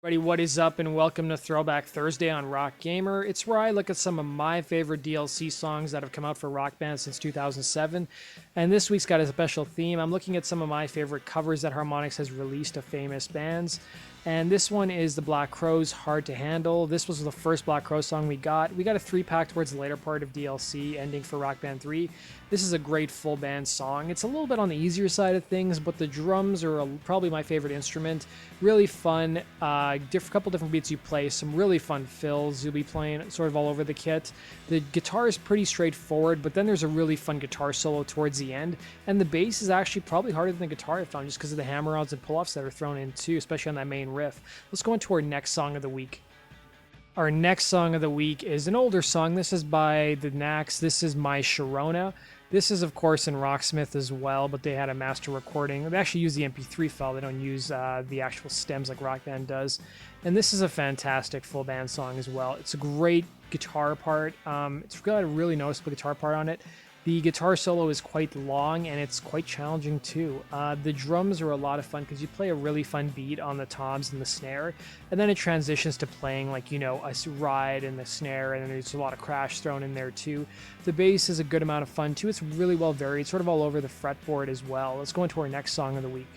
Everybody, what is up, and welcome to Throwback Thursday on Rock Gamer. It's where I look at some of my favorite DLC songs that have come out for rock bands since 2007. And this week's got a special theme. I'm looking at some of my favorite covers that Harmonix has released of famous bands. And this one is the Black Crowes' Hard to Handle. This was the first Black Crowes song we got. We got a 3-pack towards the later part of DLC, ending for Rock Band 3. This is a great full band song. It's a little bit on the easier side of things, but the drums are probably my favorite instrument. Really fun, couple different beats you play, some really fun fills you'll be playing sort of all over the kit. The guitar is pretty straightforward, but then there's a really fun guitar solo towards the end, and the bass is actually probably harder than the guitar I found, just because of the hammer-ons and pull-offs that are thrown in too, especially on that main riff. Let's go into our next song of the week. Our next song of the week is an older song. This is by the Knacks. This is My Sharona. This is, of course, in Rocksmith as well, but they had a master recording. They actually use the MP3 file. They don't use the actual stems like Rock Band does. And this is a fantastic full band song as well. It's a great guitar part. It's got a really noticeable guitar part on it. The guitar solo is quite long, and it's quite challenging too. The drums are a lot of fun because you play a really fun beat on the toms and the snare, and then it transitions to playing like, a ride and the snare, and then there's a lot of crash thrown in there too. The bass is a good amount of fun too. It's really well varied, sort of all over the fretboard as well. Let's go into our next song of the week.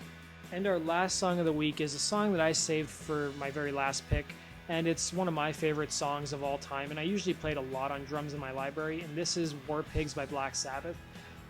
And our last song of the week is a song that I saved for my very last pick, and it's one of my favorite songs of all time, and I usually play it a lot on drums in my library, and this is War Pigs by Black Sabbath.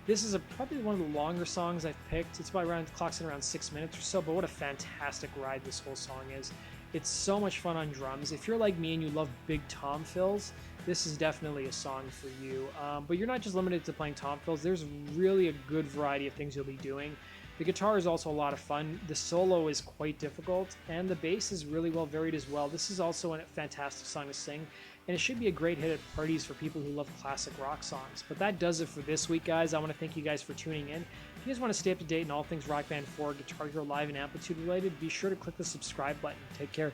This is probably one of the longer songs I've picked. It's about clocks in around 6 minutes or so, but what a fantastic ride this whole song is. It's so much fun on drums. If you're like me and you love big tom fills, this is definitely a song for you. But you're not just limited to playing tom fills. There's really a good variety of things you'll be doing. The guitar is also a lot of fun, the solo is quite difficult, and the bass is really well varied as well. This is also a fantastic song to sing, and it should be a great hit at parties for people who love classic rock songs. But that does it for this week, guys. I want to thank you guys for tuning in. If you guys want to stay up to date in all things Rock Band 4, Guitar Hero Live, and Amplitude related, be sure to click the subscribe button. Take care.